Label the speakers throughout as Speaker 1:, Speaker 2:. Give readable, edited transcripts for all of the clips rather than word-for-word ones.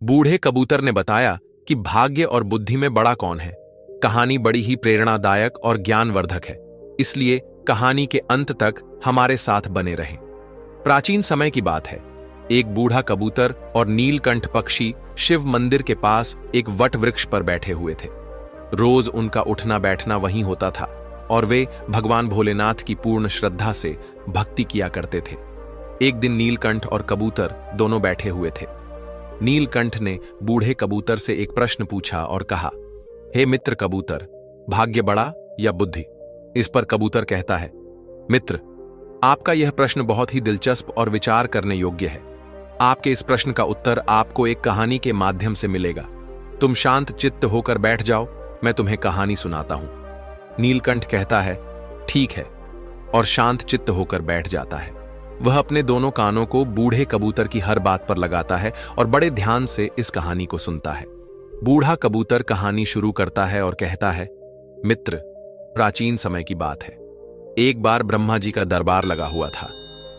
Speaker 1: बूढ़े कबूतर ने बताया कि भाग्य और बुद्धि में बड़ा कौन है। कहानी बड़ी ही प्रेरणादायक और ज्ञानवर्धक है, इसलिए कहानी के अंत तक हमारे साथ बने रहें। प्राचीन समय की बात है। एक बूढ़ा कबूतर और नीलकंठ पक्षी शिव मंदिर के पास एक वट वृक्ष पर बैठे हुए थे। रोज उनका उठना बैठना वहीं होता था और वे भगवान भोलेनाथ की पूर्ण श्रद्धा से भक्ति किया करते थे। एक दिन नीलकंठ और कबूतर दोनों बैठे हुए थे। नीलकंठ ने बूढ़े कबूतर से एक प्रश्न पूछा और कहा, हे मित्र कबूतर, भाग्य बड़ा या बुद्धि? इस पर कबूतर कहता है, मित्र, आपका यह प्रश्न बहुत ही दिलचस्प और विचार करने योग्य है। आपके इस प्रश्न का उत्तर आपको एक कहानी के माध्यम से मिलेगा। तुम शांत चित्त होकर बैठ जाओ, मैं तुम्हें कहानी सुनाता हूं। नीलकंठ कहता है, ठीक है, और शांत चित्त होकर बैठ जाता है। वह अपने दोनों कानों को बूढ़े कबूतर की हर बात पर लगाता है और बड़े ध्यान से इस कहानी को सुनता है। बूढ़ा कबूतर कहानी शुरू करता है और कहता है, मित्र, प्राचीन समय की बात है। एक बार ब्रह्मा जी का दरबार लगा हुआ था।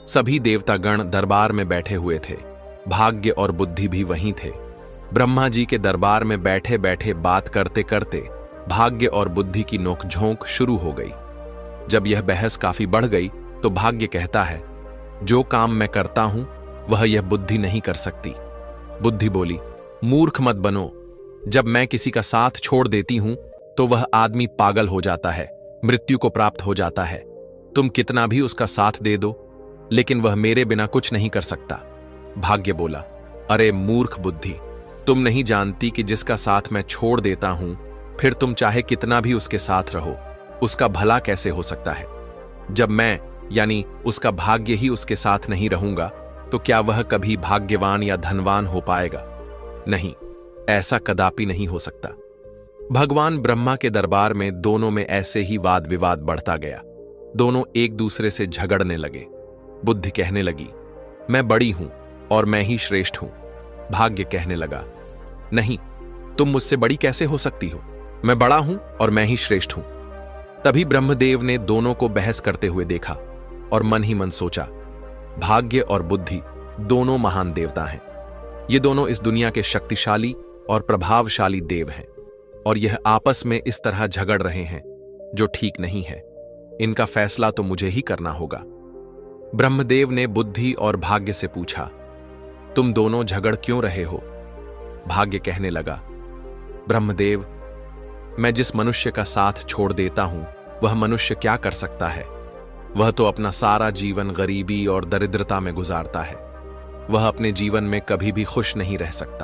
Speaker 1: सभी देवतागण दरबार में बैठे हुए थे। भाग्य और बुद्धि भी वहीं थे। ब्रह्मा जी के दरबार में बैठे बैठे बात करते करते भाग्य और बुद्धि की नोकझोंक शुरू हो गई। जब यह बहस काफी बढ़ गई तो भाग्य कहता है, जो काम मैं करता हूं वह यह बुद्धि नहीं कर सकती। बुद्धि बोली, मूर्ख मत बनो। जब मैं किसी का साथ छोड़ देती हूं तो वह आदमी पागल हो जाता है, मृत्यु को प्राप्त हो जाता है। तुम कितना भी उसका साथ दे दो, लेकिन वह मेरे बिना कुछ नहीं कर सकता। भाग्य बोला, अरे मूर्ख बुद्धि, तुम नहीं जानती कि जिसका साथ मैं छोड़ देता हूं, फिर तुम चाहे कितना भी उसके साथ रहो, उसका भला कैसे हो सकता है? जब मैं यानी उसका भाग्य ही उसके साथ नहीं रहूंगा तो क्या वह कभी भाग्यवान या धनवान हो पाएगा? नहीं, ऐसा कदापि नहीं हो सकता। भगवान ब्रह्मा के दरबार में दोनों में ऐसे ही वाद विवाद बढ़ता गया। दोनों एक दूसरे से झगड़ने लगे। बुद्धि कहने लगी, मैं बड़ी हूं और मैं ही श्रेष्ठ हूं। भाग्य कहने लगा, नहीं, तुम मुझसे बड़ी कैसे हो सकती हो? मैं बड़ा हूं और मैं ही श्रेष्ठ हूं। तभी ब्रह्मदेव ने दोनों को बहस करते हुए देखा और मन ही मन सोचा, भाग्य और बुद्धि दोनों महान देवता हैं। ये दोनों इस दुनिया के शक्तिशाली और प्रभावशाली देव हैं और यह आपस में इस तरह झगड़ रहे हैं, जो ठीक नहीं है। इनका फैसला तो मुझे ही करना होगा। ब्रह्मदेव ने बुद्धि और भाग्य से पूछा, तुम दोनों झगड़ क्यों रहे हो? भाग्य कहने लगा, ब्रह्मदेव, मैं जिस मनुष्य का साथ छोड़ देता हूं वह मनुष्य क्या कर सकता है? वह तो अपना सारा जीवन गरीबी और दरिद्रता में गुजारता है। वह अपने जीवन में कभी भी खुश नहीं रह सकता।